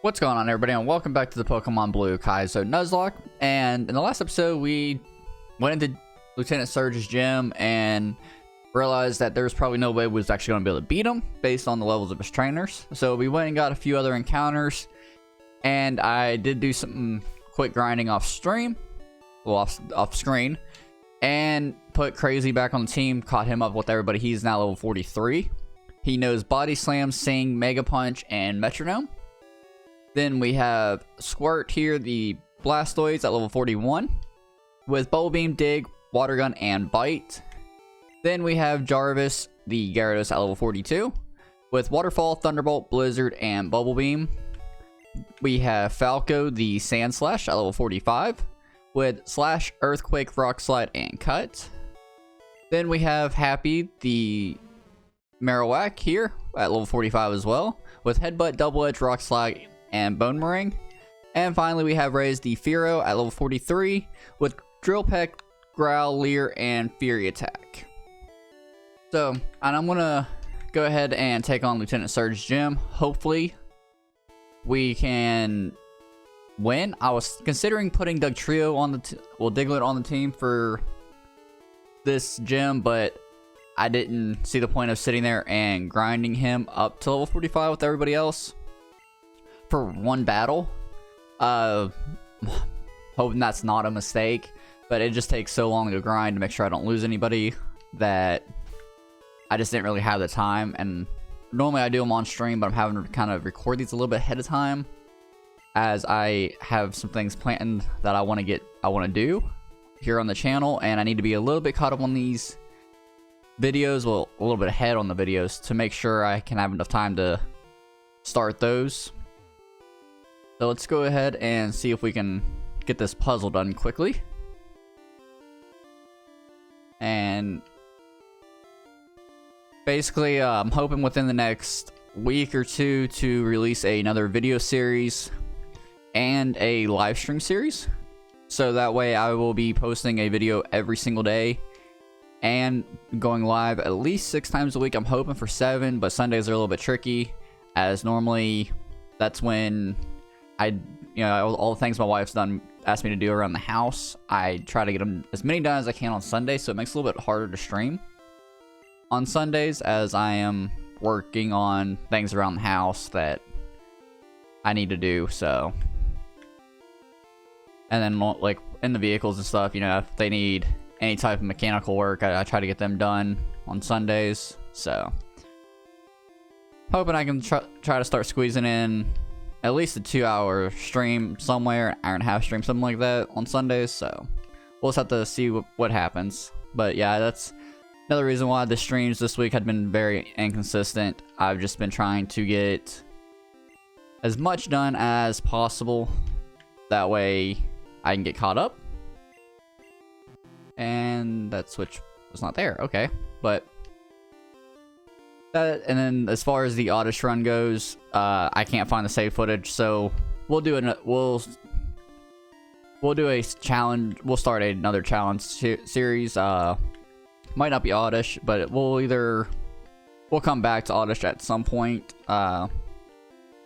What's going on, everybody, and welcome back to the Pokemon Blue Kaizo Nuzlocke. And in the last episode, we went into Lieutenant Surge's gym and realized that there's probably no way we was actually going to be able to beat him based on the levels of his trainers. So we went and got a few other encounters, and I did do some quick grinding off stream, well, off screen, and put Crazy back on the team, caught him up with everybody. He's now level 43. He knows Body Slam, Sing, Mega Punch, and Metronome. Then we have Squirt here, the Blastoise at level 41, with Bubble Beam, Dig, Water Gun, and Bite. Then we have Jarvis, the Gyarados at level 42, with Waterfall, Thunderbolt, Blizzard, and Bubble Beam. We have Falco, the Sandslash at level 45, with Slash, Earthquake, Rock Slide, and Cut. Then we have Happy, the Marowak here at level 45 as well, with Headbutt, Double Edge, Rock Slide, and Bone Meringue. And finally we have Raise the Fearow at level 43 with Drill Peck, Growl, Leer, and Fury Attack. So, and I'm gonna go ahead and take on Lieutenant Surge's gym. Hopefully we can win. I was considering putting Dugtrio on the Diglett on the team for this gym, but I didn't see the point of sitting there and grinding him up to level 45 with everybody else for one battle. Hoping that's not a mistake, but it just takes so long to grind to make sure I don't lose anybody that I just didn't really have the time. And normally I do them on stream, but I'm having to kind of record these a little bit ahead of time as I have some things planned that I want to do here on the channel, and I need to be a little bit caught up on these videos, well, a little bit ahead on the videos to make sure I can have enough time to start those. So let's go ahead and see if we can get this puzzle done quickly. And basically, I'm hoping within the next week or two to release another video series and a live stream series. So that way I will be posting a video every single day and going live at least 6 times a week. I'm hoping for 7, but Sundays are a little bit tricky, as normally that's when all the things my wife's asked me to do around the house, I try to get them as many done as I can on Sunday, so it makes it a little bit harder to stream on Sundays as I am working on things around the house that I need to do. So, and then like in the vehicles and stuff, if they need any type of mechanical work, I try to get them done on Sundays. So hoping I can try to start squeezing in at least a 2-hour stream somewhere, an hour and a half stream, something like that on Sundays. So we'll just have to see what happens. But yeah, that's another reason why the streams this week had been very inconsistent. I've just been trying to get as much done as possible. That way I can get caught up. And that switch was not there. Okay, but and then as far as the Oddish run goes, I can't find the save footage, so we'll do a challenge. We'll start another challenge series. Might not be Oddish, but we'll come back to Oddish at some point. Yeah,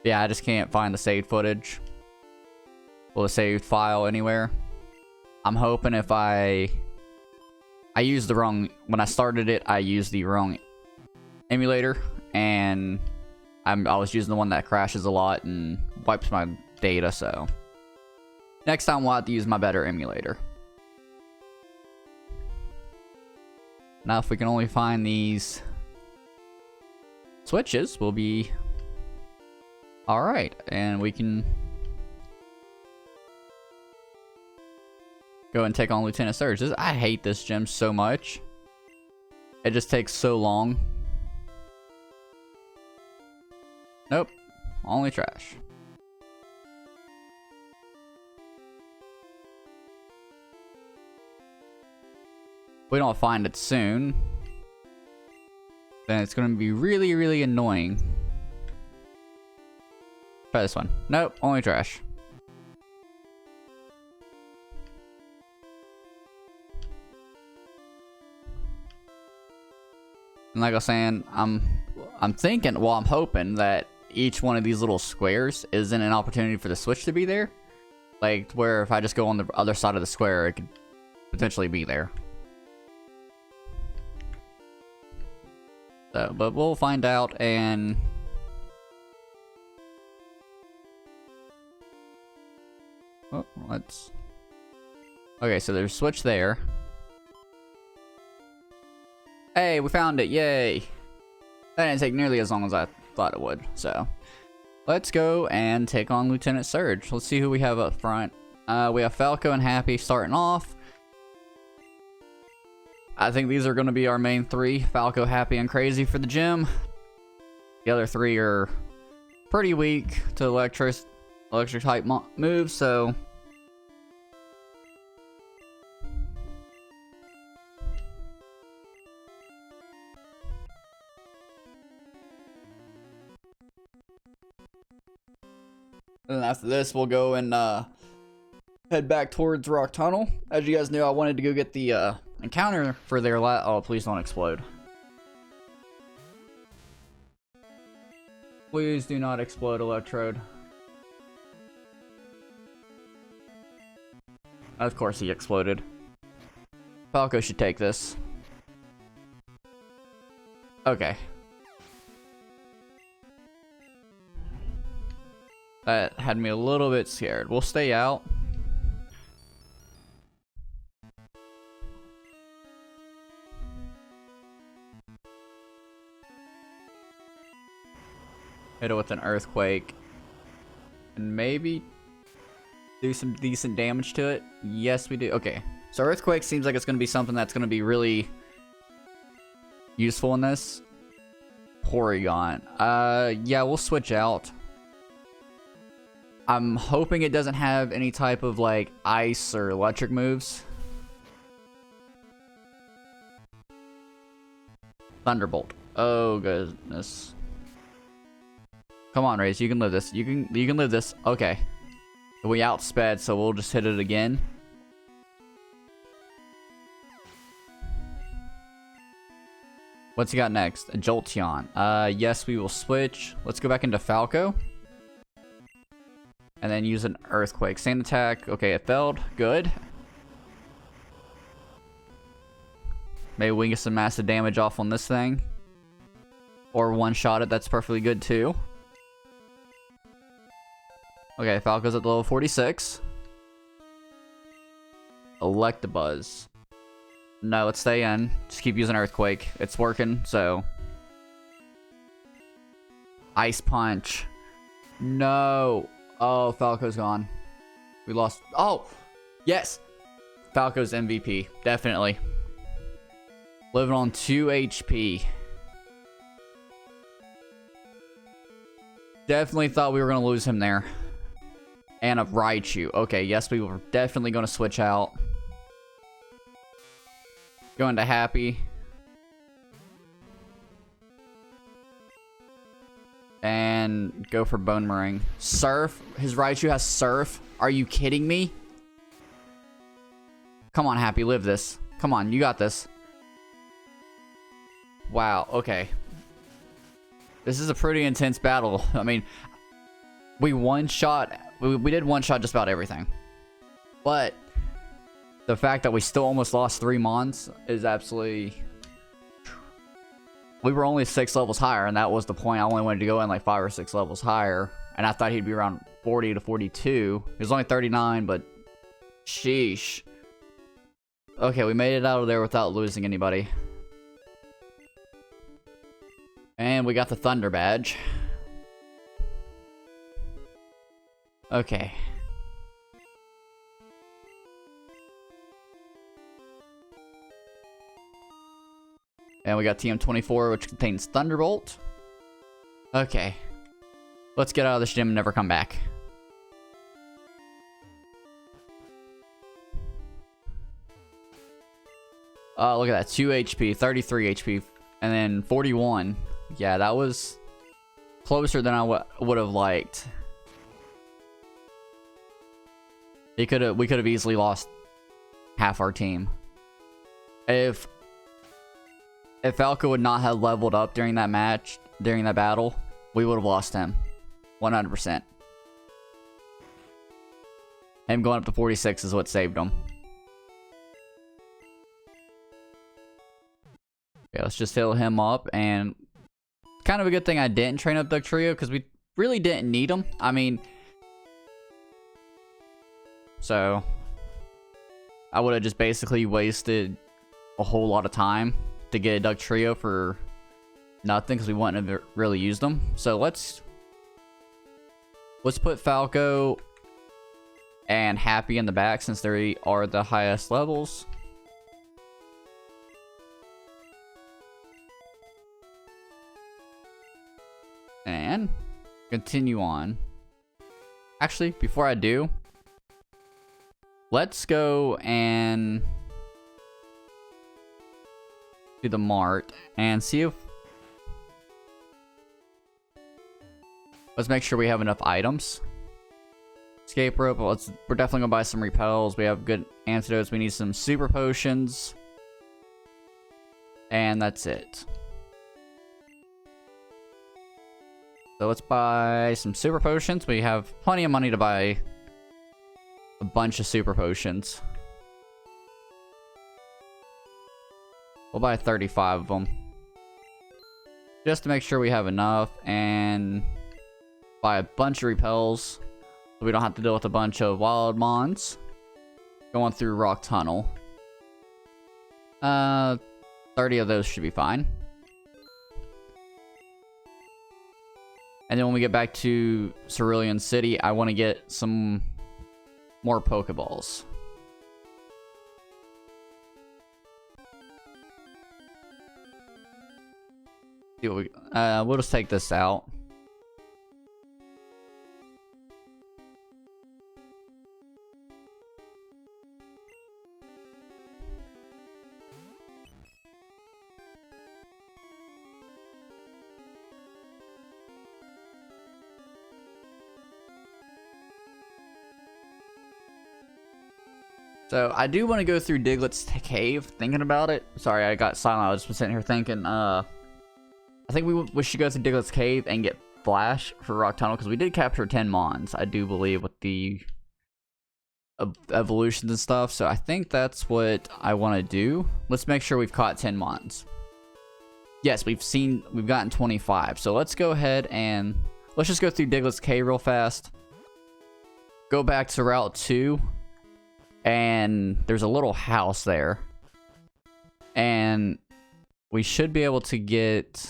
I just can't find the saved footage. Well, the saved file anywhere. I'm hoping if I used the wrong, when I started it, I used the wrong emulator, and I was using the one that crashes a lot and wipes my data, so next time we'll have to use my better emulator. Now if we can only find these switches, we'll be alright, and we can go and take on Lieutenant Surge. I hate this gym so much. It just takes so long. Nope, only trash. If we don't find it soon, then it's going to be really, really annoying. Try this one. Nope, only trash. And like I was saying, I'm thinking, well, I'm hoping that each one of these little squares isn't an opportunity for the switch to be there. Like, where if I just go on the other side of the square, it could potentially be there. So, but we'll find out, and... Oh, let's... Okay, so there's a switch there. Hey, we found it, yay! That didn't take nearly as long as I thought it would, so... Let's go and take on Lieutenant Surge. Let's see who we have up front. We have Falco and Happy starting off. I think these are going to be our main three. Falco, Happy, and Crazy for the gym. The other three are pretty weak to electric type moves, so... And after this, we'll go and head back towards Rock Tunnel. As you guys knew, I wanted to go get the encounter for their oh, please don't explode. Please do not explode, Electrode. Of course he exploded. Falco should take this. Okay. That had me a little bit scared. We'll stay out. Hit it with an earthquake. And maybe do some decent damage to it. Yes, we do. Okay. So earthquake seems like it's going to be something that's going to be really useful in this. Porygon. Yeah, we'll switch out. I'm hoping it doesn't have any type of, like, ice or electric moves. Thunderbolt. Oh, goodness. Come on, Raze. You can live this. You can live this. Okay. We outsped, so we'll just hit it again. What's he got next? A Jolteon. Yes, we will switch. Let's go back into Falco. And then use an earthquake. Sand attack. Okay, it failed. Good. Maybe we can get some massive damage off on this thing. Or one-shot it. That's perfectly good, too. Okay, Falco's at level 46. Electabuzz. No, let's stay in. Just keep using earthquake. It's working, so... Ice Punch. No. Oh, Falco's gone. We lost. Oh, yes. Falco's MVP. Definitely. Living on 2 HP. Definitely thought we were going to lose him there. And a Raichu. Okay, yes, we were definitely going to switch out. Going to Happy. And go for Boomerang. Surf? His Raichu has Surf? Are you kidding me? Come on, Happy, live this. Come on, you got this. Wow, okay. This is a pretty intense battle. I mean, we one-shot... We did one-shot just about everything. But the fact that we still almost lost 3 Mons is absolutely... We were only 6 levels higher, and that was the point. I only wanted to go in like 5 or 6 levels higher. And I thought he'd be around 40 to 42. He was only 39, but... Sheesh. Okay, we made it out of there without losing anybody. And we got the Thunder Badge. Okay. And we got TM24, which contains Thunderbolt. Okay. Let's get out of this gym and never come back. Oh, look at that. 2 HP, 33 HP, and then 41. Yeah, that was closer than I would have liked. We could have easily lost half our team. If Falco would not have leveled up during that match, during that battle, we would have lost him. 100%. Him going up to 46 is what saved him. Okay, let's just heal him up. And kind of a good thing I didn't train up Dugtrio, because we really didn't need him. I mean, so I would have just basically wasted a whole lot of time to get a Dugtrio for nothing, because we wouldn't have really used them. So let's put Falco and Happy in the back, since they are the highest levels. And continue on. Actually, before I do, let's go and do the mart and see if... Let's make sure we have enough items. Escape rope. We're definitely gonna buy some repels. We have good antidotes. We need some super potions. And that's it. So let's buy some super potions. We have plenty of money to buy a bunch of super potions. We'll buy 35 of them. Just to make sure we have enough. And buy a bunch of repels. So we don't have to deal with a bunch of wild mons going through Rock Tunnel. 30 of those should be fine. And then when we get back to Cerulean City, I want to get some more Pokeballs. See what we'll just take this out. So, I do want to go through Diglett's cave, thinking about it. Sorry, I got silent. I was just sitting here thinking, I think we should go through Diglett's cave and get Flash for Rock Tunnel, because we did capture 10 Mons, I do believe, with the evolutions and stuff. So, I think that's what I want to do. Let's make sure we've caught 10 Mons. Yes, we've gotten 25. So, let's go ahead and let's just go through Diglett's cave real fast. Go back to Route 2. And there's a little house there. And we should be able to get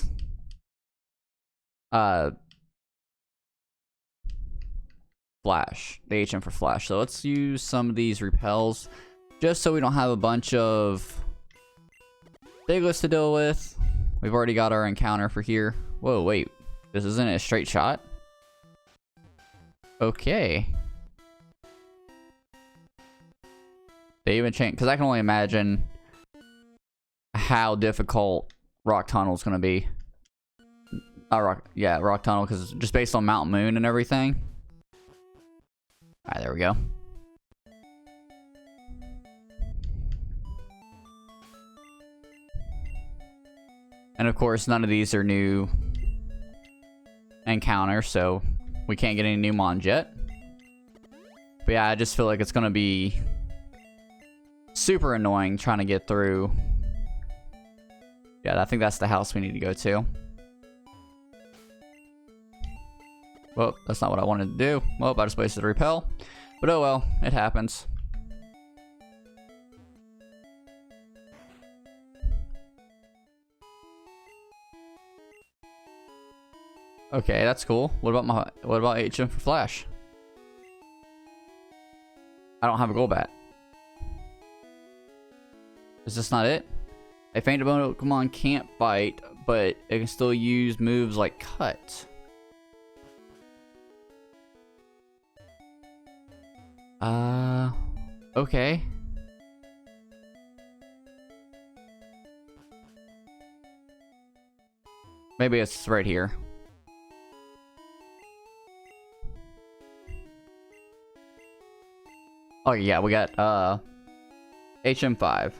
Flash. The HM for Flash. So let's use some of these repels. Just so we don't have a bunch of Diglets to deal with. We've already got our encounter for here. Whoa, wait. This isn't a straight shot? Okay. They even changed, because I can only imagine how difficult Rock Tunnel is going to be. Rock Tunnel, because just based on Mount Moon and everything. Alright, there we go. And of course, none of these are new encounters, so we can't get any new Mons yet. But yeah, I just feel like it's going to be super annoying trying to get through. Yeah, I think that's the house we need to go to. Well, that's not what I wanted to do. Well, I just wasted a repel. But oh well, it happens. Okay, that's cool. What about HM for Flash? I don't have a Golbat. Is this not it? A fainted Pokemon can't fight, but it can still use moves like Cut. Okay. Maybe it's right here. Oh yeah, we got HM5.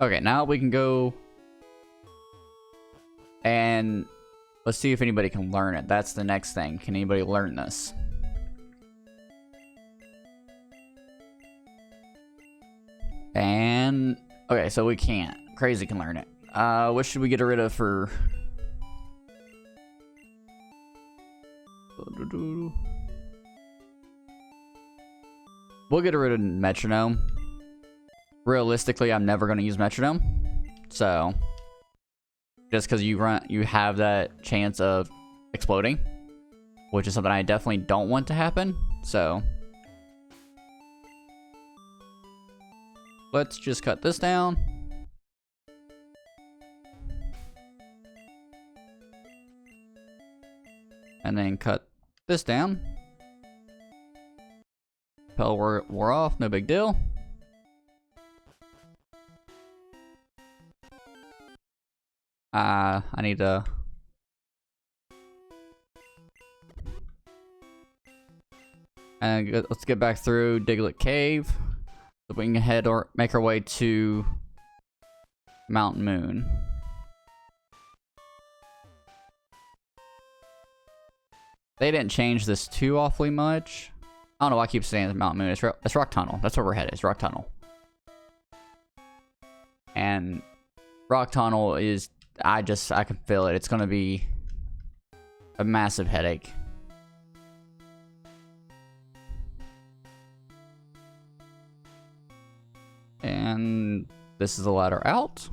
Okay, now we can go and let's see if anybody can learn it. That's the next thing. Can anybody learn this? And okay, so we can't. Crazy can learn it. What should we get rid of for? We'll get rid of metronome. Realistically, I'm never going to use metronome, so just because you have that chance of exploding, which is something I definitely don't want to happen. So let's just cut this down. And then cut this down. Pel wore off, no big deal. I need to... And let's get back through Diglett Cave. So we can head or make our way to Mountain Moon. They didn't change this too awfully much. I don't know why I keep saying it's Mountain Moon. It's Rock Tunnel. That's where we're headed. It's Rock Tunnel. And Rock Tunnel is... I can feel it. It's going to be a massive headache. And this is the ladder out.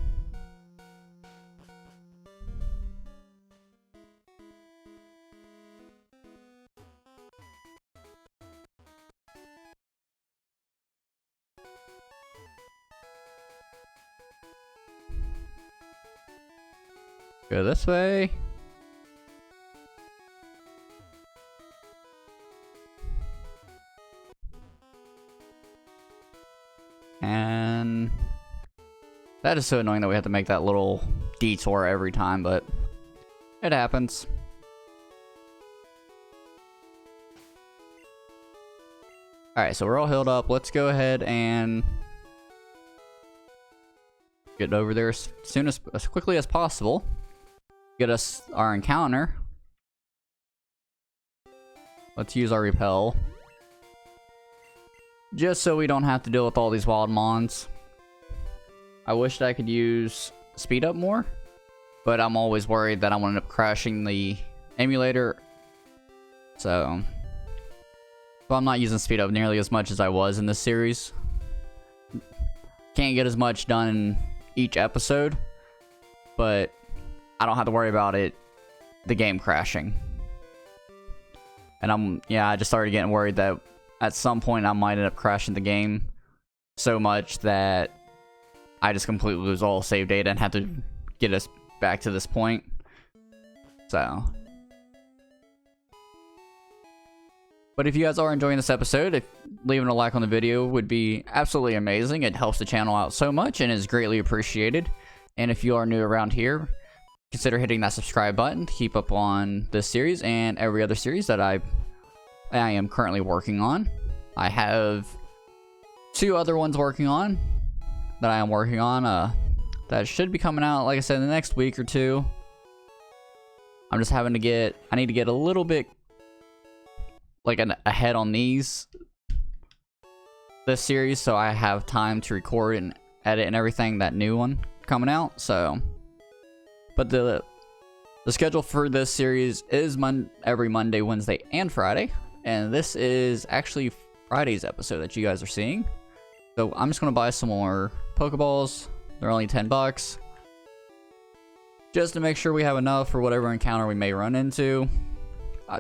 Go this way. And that is so annoying that we have to make that little detour every time, but it happens. Alright, so we're all healed up. Let's go ahead and get over there as quickly as possible. Get us our encounter. Let's use our repel. Just so we don't have to deal with all these wild mons. I wish that I could use speed up more, but I'm always worried that I'm gonna end up crashing the emulator. So I'm not using speed up nearly as much as I was in this series. Can't get as much done in each episode, but I don't have to worry about the game crashing. And I just started getting worried that at some point I might end up crashing the game so much that I just completely lose all save data and have to get us back to this point. So, but if you guys are enjoying this episode, leaving a like on the video would be absolutely amazing. It helps the channel out so much and is greatly appreciated. And if you are new around here, consider hitting that subscribe button to keep up on this series and every other series that I am currently working on. I have 2 other ones that I am working on that should be coming out, like I said, in the next week or 2. I'm just having to I need to get a little bit ahead on this series, so I have time to record and edit and everything, that new one coming out. So, but the schedule for this series is every Monday, Wednesday, and Friday, and this is actually Friday's episode that you guys are seeing. So I'm just gonna buy some more Pokeballs. They're only $10, just to make sure we have enough for whatever encounter we may run into.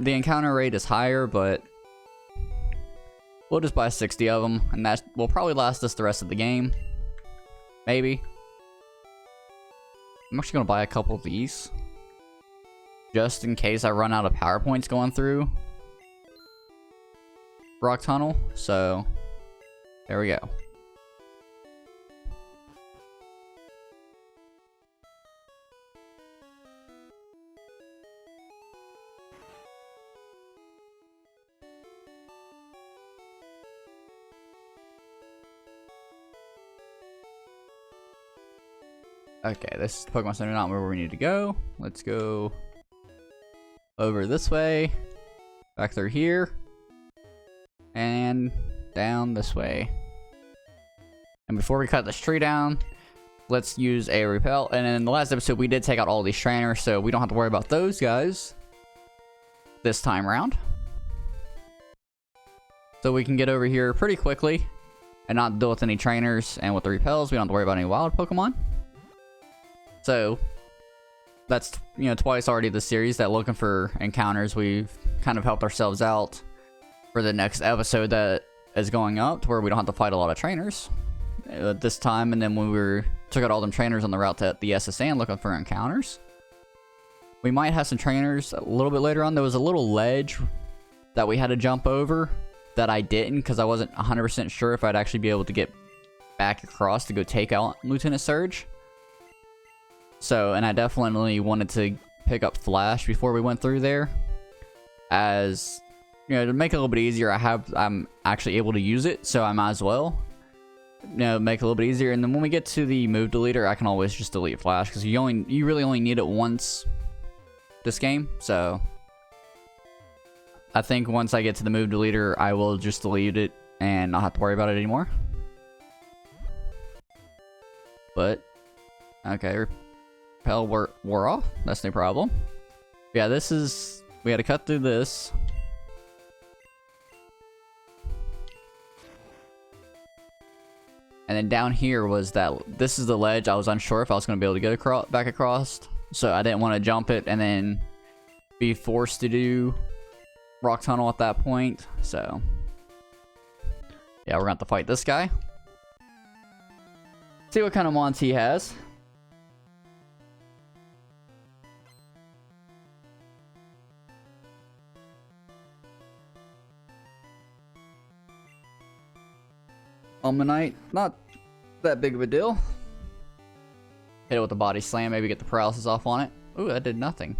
The encounter rate is higher, but we'll just buy 60 of them, and that will probably last us the rest of the game. Maybe. I'm actually going to buy a couple of these, just in case I run out of power points going through Rock Tunnel. So, there we go. Okay, this is Pokemon Center, not where we need to go. Let's go over this way, back through here, and down this way. And before we cut this tree down, let's use a repel. And in the last episode, we did take out all these trainers, so we don't have to worry about those guys this time around. So we can get over here pretty quickly and not deal with any trainers. And with the repels, we don't have to worry about any wild Pokemon. So that's, you know, twice already this series that looking for encounters. We've kind of helped ourselves out for the next episode that is going up, to where we don't have to fight a lot of trainers this time. And then when we took out all them trainers on the route to the SSN looking for encounters, we might have some trainers a little bit later on. There was a little ledge that we had to jump over that I didn't, because I wasn't 100% sure if I'd actually be able to get back across to go take out Lieutenant Surge. So, and I definitely wanted to pick up Flash before we went through there, as, you know, to make it a little bit easier. I'm actually able to use it, so I might as well, you know, make it a little bit easier. And then when we get to the move deleter, I can always just delete Flash, because you really only need it once this game. So I think once I get to the move deleter, I will just delete it and not have to worry about it anymore. But okay, repel wore off. That's no problem. Yeah, this is, we had to cut through this. And then down here was that, this is the ledge. I was unsure if I was going to be able to get back across, so I didn't want to jump it and then be forced to do rock tunnel at that point. So yeah, we're gonna have to fight this guy, see what kind of mons he has. Almanite, not that big of a deal. Hit it with the body slam, maybe get the paralysis off on it. Ooh, that did nothing.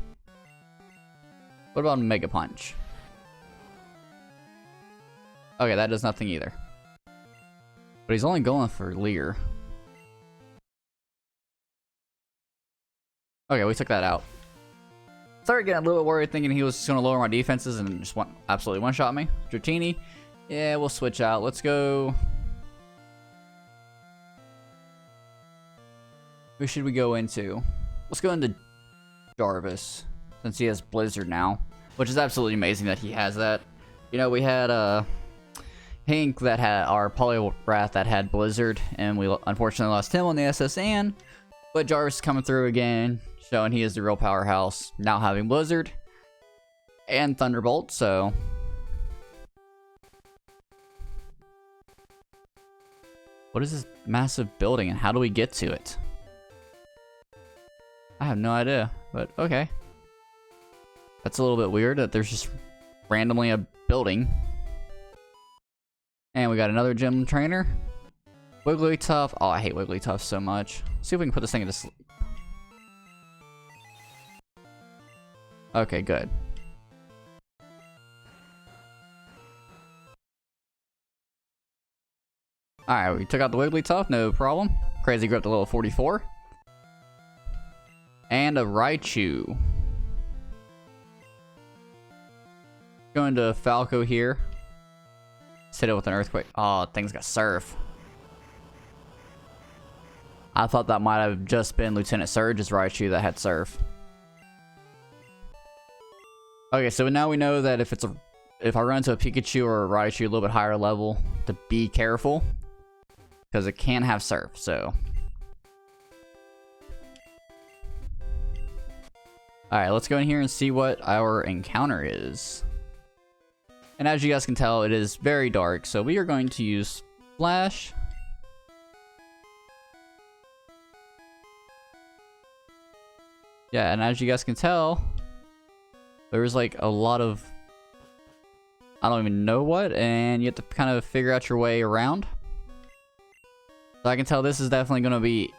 What about a Mega Punch? Okay, that does nothing either. But he's only going for Leer. Okay, we took that out. Started getting a little bit worried, thinking he was just going to lower my defenses and just absolutely one-shot me. Dratini, yeah, we'll switch out. Let's go. Who should we go into? Let's go into Jarvis, since he has Blizzard now, which is absolutely amazing that he has that. You know, we had Hank that had our Poliwrath that had Blizzard, and we unfortunately lost him on the SSN. But Jarvis is coming through again, showing he is the real powerhouse, now having Blizzard and Thunderbolt. So what is this massive building, and how do we get to it? I have no idea, but okay. That's a little bit weird that there's just randomly a building. And we got another gym trainer. Wigglytuff. Oh, I hate Wigglytuff so much. Let's see if we can put this thing into sleep. Okay, good. Alright, we took out the Wigglytuff, no problem. Crazy Grip to level 44. And a Raichu. Going to Falco here. Let's hit it with an Earthquake. Oh, thing's got Surf. I thought that might have just been Lieutenant Surge's Raichu that had Surf. Okay, so now we know that if I run into a Pikachu or a Raichu a little bit higher level, to be careful, because it can have Surf. So alright, let's go in here and see what our encounter is. And as you guys can tell, it is very dark, so we are going to use Flash. Yeah, and as you guys can tell, there's like a lot of, I don't even know what, and you have to kind of figure out your way around. So I can tell this is definitely going to be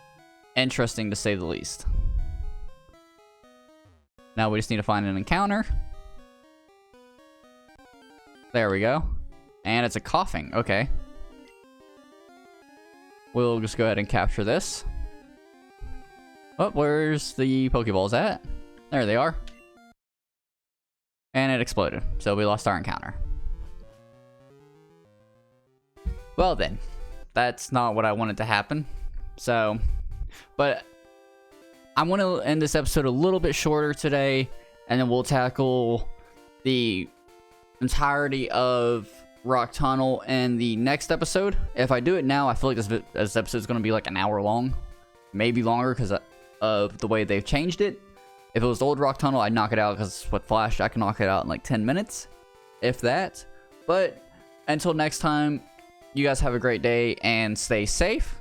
interesting, to say the least. Now we just need to find an encounter. There we go. And it's a coughing. Okay. We'll just go ahead and capture this. Oh, where's the Pokeballs at? There they are. And it exploded, so we lost our encounter. Well then, that's not what I wanted to happen. So, but I want to end this episode a little bit shorter today, and then we'll tackle the entirety of Rock Tunnel in the next episode. If I do it now, I feel like this episode is going to be like an hour long, maybe longer because of the way they've changed it. If it was the old Rock Tunnel, I'd knock it out because with Flash, I can knock it out in like 10 minutes, if that. But until next time, you guys have a great day and stay safe.